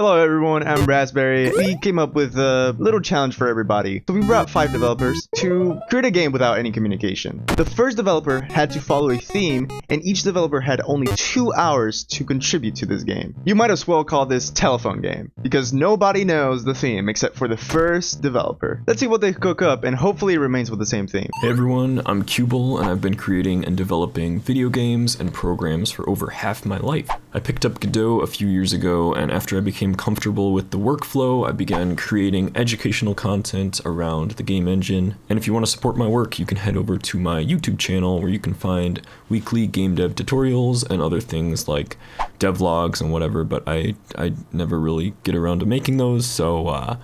Hello everyone, I'm Raspberry. We came up with a little challenge for everybody. So we brought 5 developers to create a game without any communication. The first developer had to follow a theme, and each developer had only 2 hours to contribute to this game. You might as well call this telephone game, because nobody knows the theme except for the first developer. Let's see what they cook up, and hopefully it remains with the same theme. Hey everyone, I'm Queble, and I've been creating and developing video games and programs for over half my life. I picked up Godot a few years ago, and after I became comfortable with the workflow, I began creating educational content around the game engine. And if you want to support my work, you can head over to my YouTube channel where you can find weekly game dev tutorials and other things like devlogs and whatever, but I never really get around to making those, so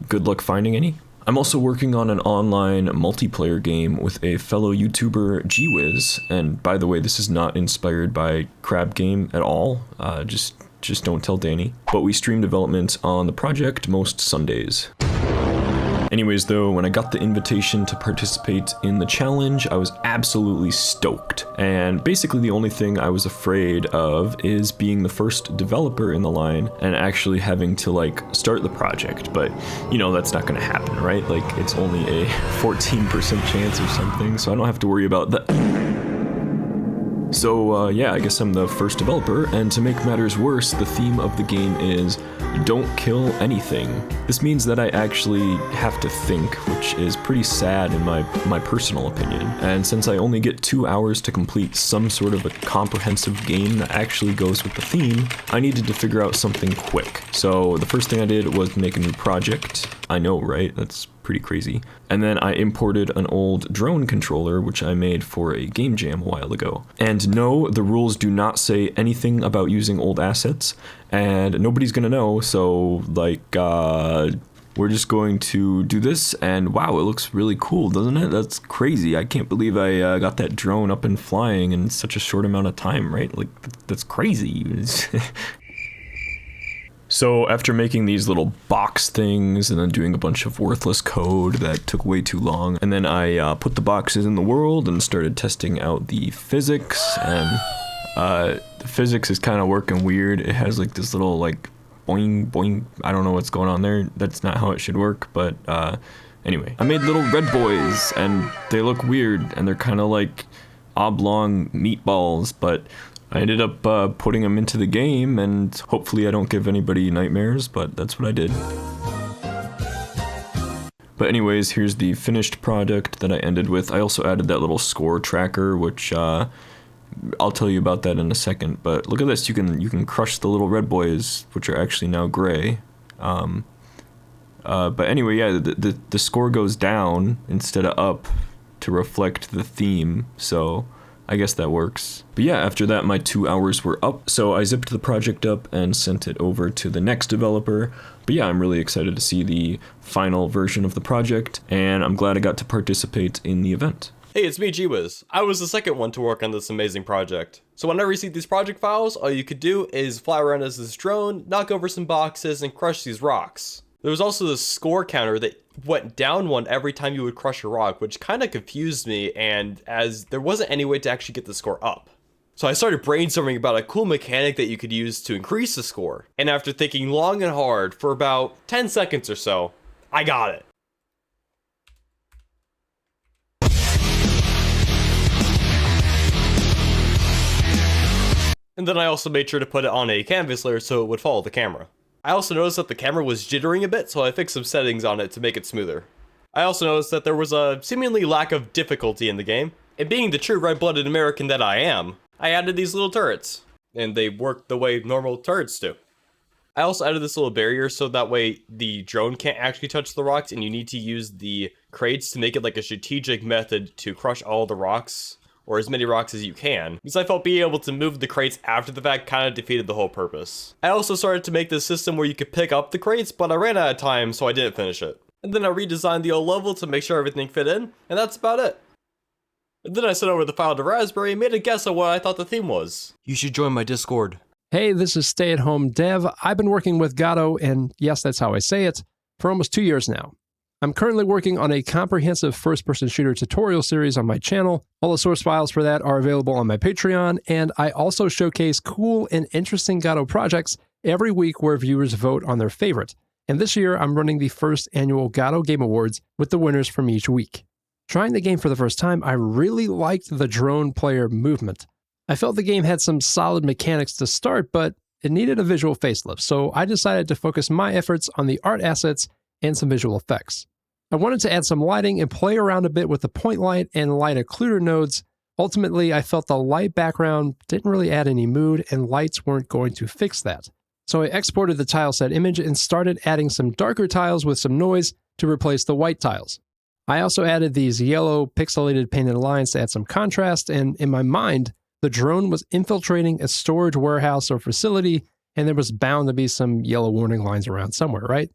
good luck finding any. I'm also working on an online multiplayer game with a fellow YouTuber, Gwizz, and by the way, this is not inspired by Crab Game at all, just don't tell Danny. But we stream development on the project most Sundays. Anyways though, when I got the invitation to participate in the challenge, I was absolutely stoked. And basically the only thing I was afraid of is being the first developer in the line and actually having to like start the project. But you know, that's not gonna happen, right? Like it's only a 14% chance or something, so I don't have to worry about that. So yeah, I guess I'm the first developer, and to make matters worse, the theme of the game is don't kill anything. This means that I actually have to think, which is pretty sad in my personal opinion. And since I only get 2 hours to complete some sort of a comprehensive game that actually goes with the theme, I needed to figure out something quick. So the first thing I did was make a new project. I know, right? That's pretty crazy. And then I imported an old drone controller, which I made for a game jam a while ago. And no, the rules do not say anything about using old assets, and nobody's gonna know, so like, we're just going to do this, and wow, it looks really cool, doesn't it? That's crazy. I can't believe I got that drone up and flying in such a short amount of time, right? Like, that's crazy. So after making these little box things and then doing a bunch of worthless code that took way too long, and then I put the boxes in the world and started testing out the physics, and the physics is kind of working weird. It has like this little like boing boing, I don't know what's going on there. That's not how it should work, but anyway. I made little red boys and they look weird and they're kind of like oblong meatballs, but I ended up putting them into the game, and hopefully I don't give anybody nightmares, but that's what I did. But anyways, here's the finished product that I ended with. I also added that little score tracker, which I'll tell you about that in a second. But look at this, you can crush the little red boys, which are actually now gray. But anyway, yeah, the score goes down instead of up to reflect the theme, so I guess that works. But yeah, after that my 2 hours were up, so I zipped the project up and sent it over to the next developer. But yeah, I'm really excited to see the final version of the project, and I'm glad I got to participate in the event. Hey, it's me, Gwizz. I was the second one to work on this amazing project. So whenever you see these project files, all you could do is fly around as this drone, knock over some boxes, and crush these rocks. There was also this score counter that went down 1 every time you would crush a rock, which kind of confused me, and as there wasn't any way to actually get the score up. So I started brainstorming about a cool mechanic that you could use to increase the score. And after thinking long and hard for about 10 seconds or so, I got it. And then I also made sure to put it on a canvas layer so it would follow the camera. I also noticed that the camera was jittering a bit, so I fixed some settings on it to make it smoother. I also noticed that there was a seemingly lack of difficulty in the game, and being the true red-blooded American that I am, I added these little turrets, and they work the way normal turrets do. I also added this little barrier so that way the drone can't actually touch the rocks, and you need to use the crates to make it like a strategic method to crush all the rocks, or as many rocks as you can, because I felt being able to move the crates after the fact kind of defeated the whole purpose. I also started to make this system where you could pick up the crates, but I ran out of time, so I didn't finish it. And then I redesigned the old level to make sure everything fit in, and that's about it. And then I sent over the file to Raspberry and made a guess at what I thought the theme was. You should join my Discord. Hey, this is StayAtHomeDev. I've been working with Godot, and yes, that's how I say it, for almost 2 years now. I'm currently working on a comprehensive first-person shooter tutorial series on my channel. All the source files for that are available on my Patreon, and I also showcase cool and interesting Godot projects every week where viewers vote on their favorite, and this year I'm running the first annual Godot Game Awards with the winners from each week. Trying the game for the first time, I really liked the drone player movement. I felt the game had some solid mechanics to start, but it needed a visual facelift, so I decided to focus my efforts on the art assets and some visual effects. I wanted to add some lighting and play around a bit with the point light and light occluder nodes. Ultimately, I felt the light background didn't really add any mood, and lights weren't going to fix that. So I exported the tileset image and started adding some darker tiles with some noise to replace the white tiles. I also added these yellow pixelated painted lines to add some contrast, and in my mind, the drone was infiltrating a storage warehouse or facility, and there was bound to be some yellow warning lines around somewhere, right?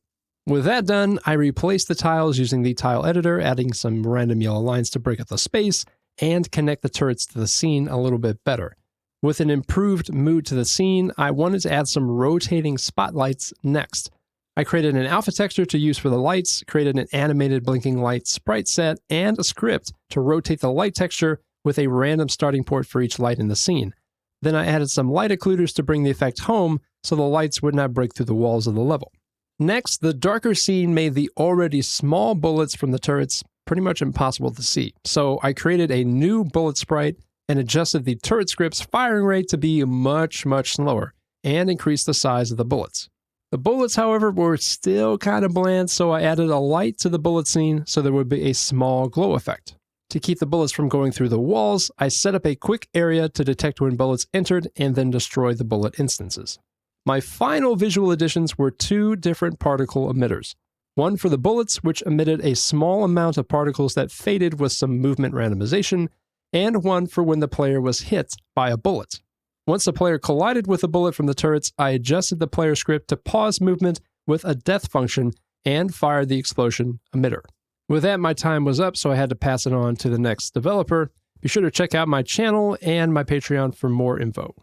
With that done, I replaced the tiles using the tile editor, adding some random yellow lines to break up the space and connect the turrets to the scene a little bit better. With an improved mood to the scene, I wanted to add some rotating spotlights next. I created an alpha texture to use for the lights, created an animated blinking light sprite set, and a script to rotate the light texture with a random starting port for each light in the scene. Then I added some light occluders to bring the effect home so the lights would not break through the walls of the level. Next, the darker scene made the already small bullets from the turrets pretty much impossible to see. So I created a new bullet sprite and adjusted the turret script's firing rate to be much slower and increased the size of the bullets. The bullets, however, were still kind of bland, so I added a light to the bullet scene so there would be a small glow effect. To keep the bullets from going through the walls, I set up a quick area to detect when bullets entered and then destroy the bullet instances. My final visual additions were two different particle emitters. One for the bullets, which emitted a small amount of particles that faded with some movement randomization, and one for when the player was hit by a bullet. Once the player collided with a bullet from the turrets, I adjusted the player script to pause movement with a death function and fired the explosion emitter. With that, my time was up, so I had to pass it on to the next developer. Be sure to check out my channel and my Patreon for more info.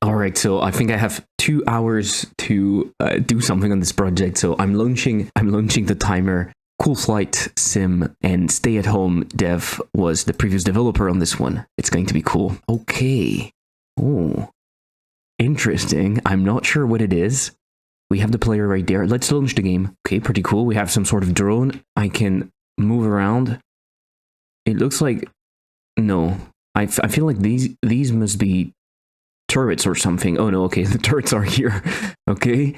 All right, so I think I have 2 hours to do something on this project, so I'm launching the timer. Cool Flight Sim and StayAtHomeDev was the previous developer on this one. It's going to be cool. Okay. Oh, interesting. I'm not sure what it is. We have the player right there. Let's launch the game. Okay, pretty cool. We have some sort of drone. I can move around. It looks like... No. I feel like these must be turrets or something. Oh no, okay, the turrets are here. Okay.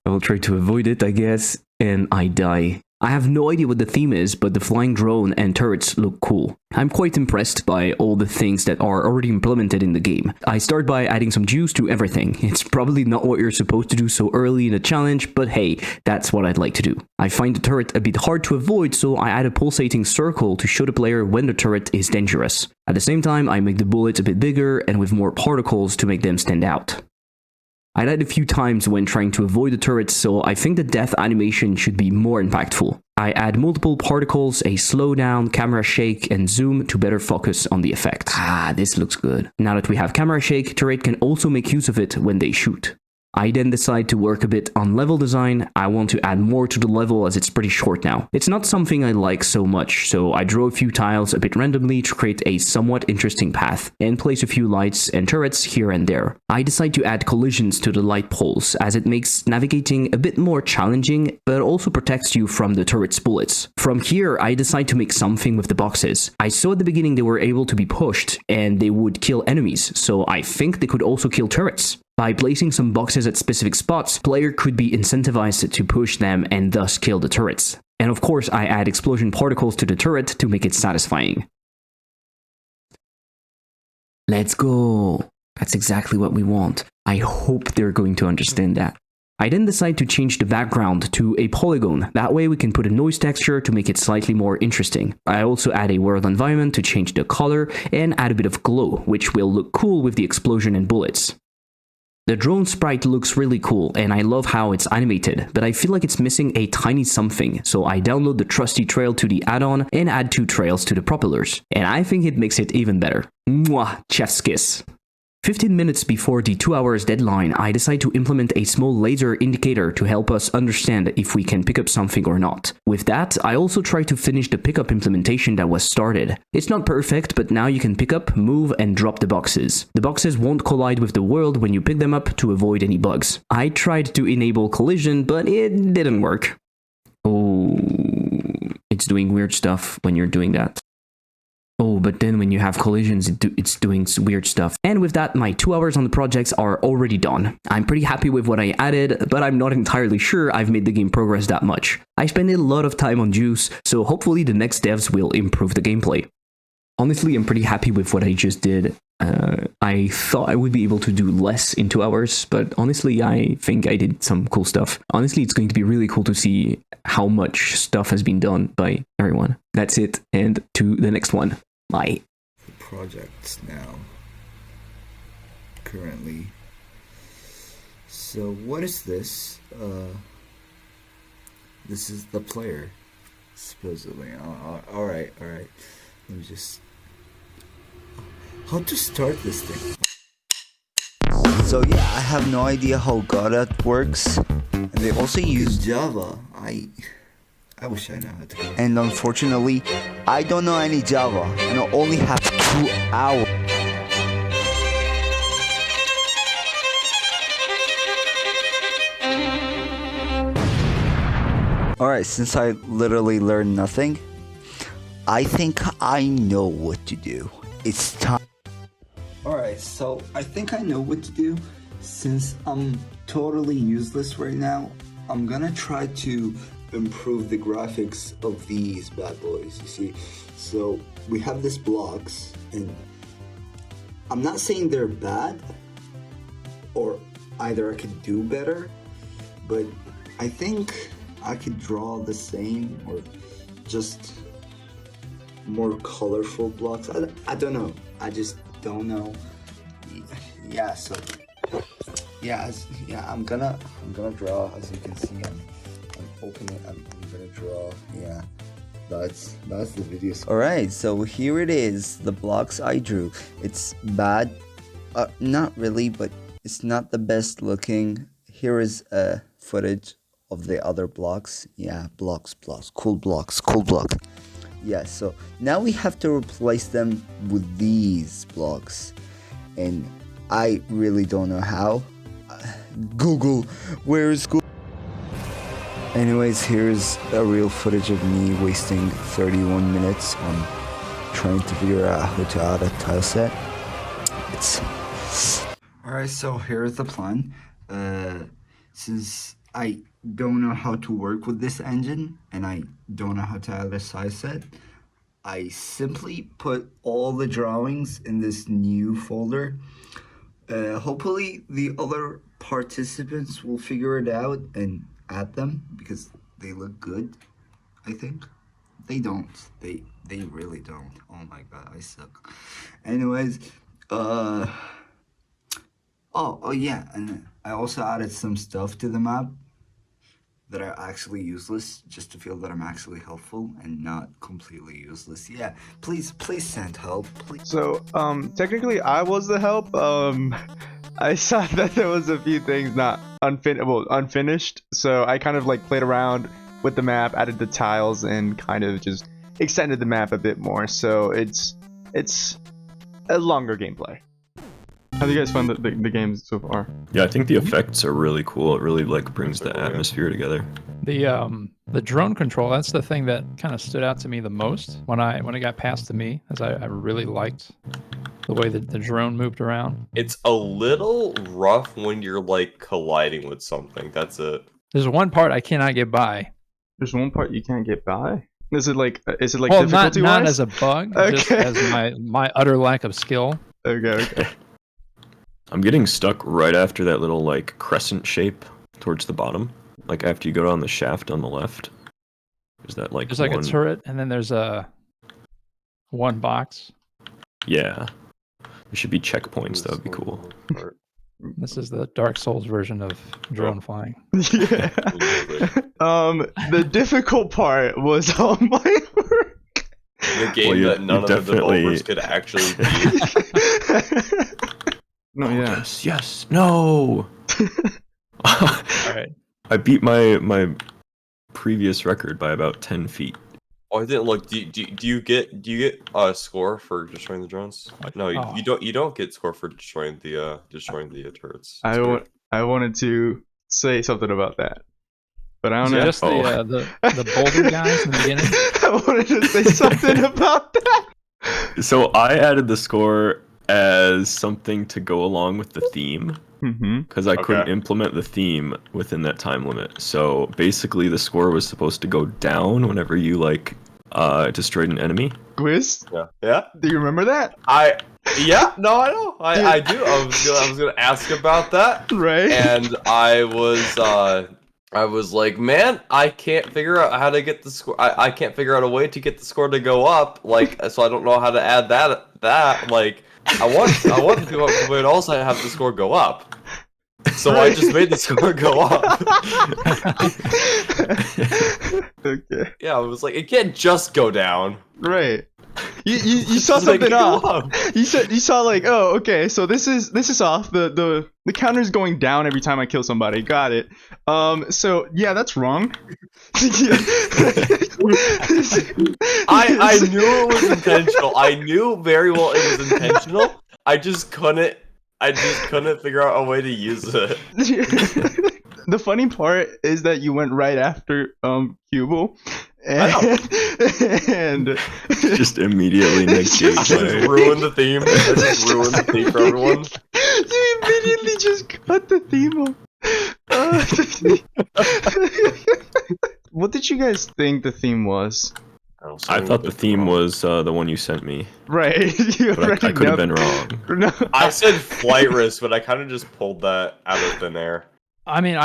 I will try to avoid it, I guess. And I die. I have no idea what the theme is, but the flying drone and turrets look cool. I'm quite impressed by all the things that are already implemented in the game. I start by adding some juice to everything. It's probably not what you're supposed to do so early in a challenge, but hey, that's what I'd like to do. I find the turret a bit hard to avoid, so I add a pulsating circle to show the player when the turret is dangerous. At the same time, I make the bullets a bit bigger and with more particles to make them stand out. I died a few times when trying to avoid the turrets, so I think the death animation should be more impactful. I add multiple particles, a slowdown, camera shake, and zoom to better focus on the effect. Ah, this looks good. Now that we have camera shake, turret can also make use of it when they shoot. I then decide to work a bit on level design. I want to add more to the level as it's pretty short now. It's not something I like so much, so I draw a few tiles a bit randomly to create a somewhat interesting path, and place a few lights and turrets here and there. I decide to add collisions to the light poles, as it makes navigating a bit more challenging, but also protects you from the turret's bullets. From here, I decide to make something with the boxes. I saw at the beginning they were able to be pushed, and they would kill enemies, so I think they could also kill turrets. By placing some boxes at specific spots, player could be incentivized to push them and thus kill the turrets. And of course, I add explosion particles to the turret to make it satisfying. Let's go! That's exactly what we want. I hope they're going to understand that. I then decide to change the background to a polygon. That way we can put a noise texture to make it slightly more interesting. I also add a world environment to change the color and add a bit of glow, which will look cool with the explosion and bullets. The drone sprite looks really cool, and I love how it's animated, but I feel like it's missing a tiny something, so I download the trusty trail to the add-on and add 2 trails to the propellers, and I think it makes it even better. Mwah! Chef's kiss. 15 minutes before the 2 hours deadline, I decide to implement a small laser indicator to help us understand if we can pick up something or not. With that, I also try to finish the pickup implementation that was started. It's not perfect, but now you can pick up, move, and drop the boxes. The boxes won't collide with the world when you pick them up to avoid any bugs. I tried to enable collision, but it didn't work. Oh, it's doing weird stuff when you're doing that. Oh, but then when you have collisions, it's doing weird stuff. And with that, my 2 hours on the projects are already done. I'm pretty happy with what I added, but I'm not entirely sure I've made the game progress that much. I spent a lot of time on Juice, so hopefully the next devs will improve the gameplay. Honestly, I'm pretty happy with what I just did. I thought I would be able to do less in 2 hours, but honestly, I think I did some cool stuff. Honestly, it's going to be really cool to see how much stuff has been done by everyone. That's it, and to the next one. Bye. The projects now. Currently. So what is this? This is the player, supposedly. Alright. Let me just... How to start this thing? So yeah, I have no idea how Godot works. And they also use Java. I wish I know how to. And unfortunately, I don't know any Java, and I only have 2 hours. Alright, since I literally learned nothing, I think I know what to do. It's time. Alright, so I think I know what to do. Since I'm totally useless right now, I'm gonna try to improve the graphics of these bad boys, you see. So we have this blocks, and I'm not saying they're bad, or either I could do better, but I think I could draw the same or just more colorful blocks. I don't know. I just don't know. Yeah, so I'm gonna draw. As you can see, I'm opening. I'm gonna draw. Yeah, that's the video. All right, so here it is. The blocks I drew. It's bad. Not really, but it's not the best looking. Here is footage of the other blocks. Yeah, blocks, cool blocks. Yeah, so now we have to replace them with these blocks, and I really don't know how. Google, where is Google? Anyways, here's a real footage of me wasting 31 minutes on trying to figure out how to add a tile set. Alright, so here's the plan. Since I don't know how to work with this engine, and I don't know how to add a size set, I simply put all the drawings in this new folder. Hopefully the other participants will figure it out and add them, because they look good, I think. They don't. They really don't. Oh my god, I suck. Anyways, oh yeah, and I also added some stuff to the map that are actually useless, just to feel that I'm actually helpful and not completely useless. Yeah, please send help, please. So, technically I was the help. I saw that there was a few things not unfinished, so I kind of like played around with the map, added the tiles, and kind of just extended the map a bit more, so it's a longer gameplay. How do you guys find the games so far? Yeah, I think the effects are really cool. It really like brings the atmosphere together. The drone control, that's the thing that kind of stood out to me the most when it got passed to me, as I really liked the way that the drone moved around. It's a little rough when you're like colliding with something. That's it. There's one part I cannot get by. There's one part you can't get by? Is it like well, difficulty-wise? not as a bug, just as my utter lack of skill. Okay. I'm getting stuck right after that little like crescent shape towards the bottom. Like after you go down the shaft on the left. There's that like there's like a turret, and then there's a one box. Yeah. There should be checkpoints, that would be cool. This is the Dark Souls version of drone flying. Yeah. The difficult part was all my work. The game that none of the developers could actually beat. No, yeah. Yes, yes, no. All right. I beat my previous record by about 10 feet. Oh, I didn't look. Do you get a score for destroying the drones? No, Oh. you don't get score for destroying the turrets. I wanted to say something about that, but I don't know. Just the boulder guys in the beginning. I wanted to say something about that. So I added the score as something to go along with the theme. Because I couldn't implement the theme within that time limit. So basically the score was supposed to go down whenever you like destroyed an enemy. Gwizz, Yeah. do you remember that? Yeah, no, I know. I do. I was gonna ask about that. Right. And I was like, man, I can't figure out how to get the score. I can't figure out a way to get the score to go up. Like, so I don't know how to add that. Like, I want the people to also have the score go up. So I just made the score go up. Okay. Yeah, I was like, it can't just go down. Right. You saw something off. You saw like, oh, okay, so this is off. The counter's going down every time I kill somebody. Got it. So yeah, that's wrong. I knew it was intentional. I knew very well it was intentional. I just couldn't figure out a way to use it. The funny part is that you went right after Queble. And just immediately negate. I just ruined the theme. I just ruined the theme for everyone. You immediately just cut the theme off. What did you guys think the theme was? I thought the theme was the one you sent me. Right. But I could have been wrong. No. I said flight risk, but I kind of just pulled that out of thin air. I mean,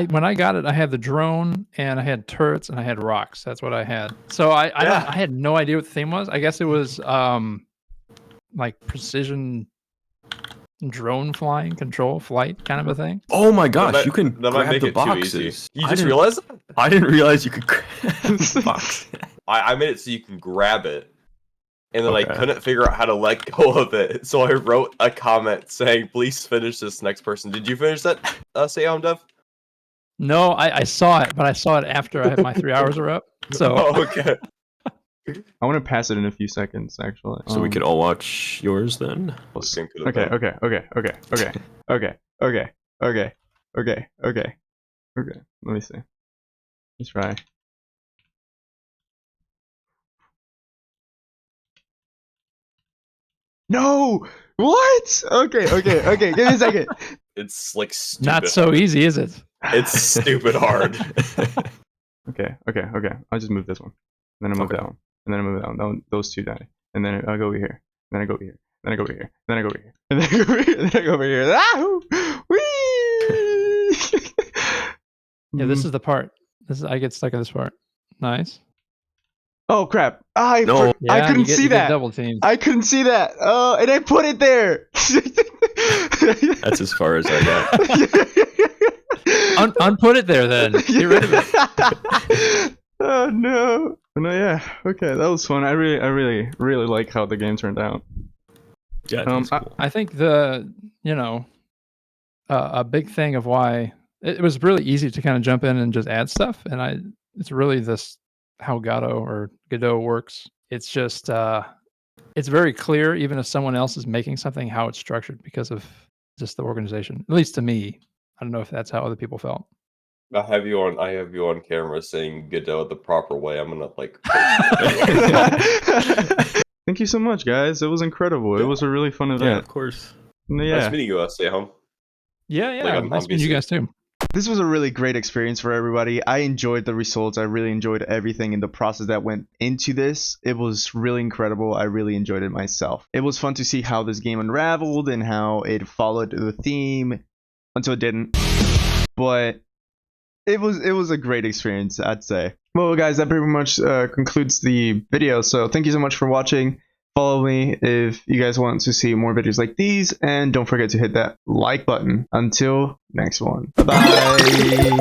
when I got it, I had the drone and I had turrets and I had rocks. That's what I had. So I had no idea what the theme was. I guess it was like precision drone flying, flight kind of a thing. Oh my gosh, That you can might grab make the it too boxes. easy. You just realized that? I didn't realize you could grab the box. I made it so you can grab it. And then Okay. I couldn't figure out how to let go of it. So I wrote a comment saying, please finish this next person. Did you finish that, StayAtHomeDev? No, I saw it, but I saw it after my 3 hours were up. So Oh, okay. I want to pass it in a few seconds, actually. So we could all watch yours then. Okay. Let me see. Let's try. No! What? Okay. Give me a second. It's like stupid. not so easy, is it? It's stupid hard. Okay. I'll just move this one. And then I move that one. And then I move that one. Those two die. And then I go over here. Then I go over here. Then I go over here. Then I go over here. And then I go over here. Then I go over here. Ah! Whee! Yeah, this is the part. I get stuck in this part. Nice. Oh crap! I No. Yeah, couldn't you get see that. Double teamed. I couldn't see that. Oh, and I put it there. That's as far as I got. Unput it there then. Get rid of it. Oh no! No, yeah. Okay, that was fun. I really like how the game turned out. Yeah, that's cool. I think a big thing of why it was really easy to kind of jump in and just add stuff, and it's really this how Godot works. It's just it's very clear, even if someone else is making something, how it's structured because of just the organization. At least to me, I don't know if that's how other people felt. I have you on camera saying Godot the proper way. I'm gonna like. Thank you so much, guys. It was incredible. It was a really fun Yeah, event. of course. Yeah. Nice meeting you. Stay home. Yeah. Like, Nice meeting you guys too. This was a really great experience for everybody. I enjoyed the results. I really enjoyed everything in the process that went into this. It was really incredible. I really enjoyed it myself. It was fun to see how this game unraveled and how it followed the theme until it didn't. But it was a great experience, I'd say. Well, guys, that pretty much concludes the video. So thank you so much for watching. Follow me if you guys want to see more videos like these, and don't forget to hit that like button. Until next one. Bye.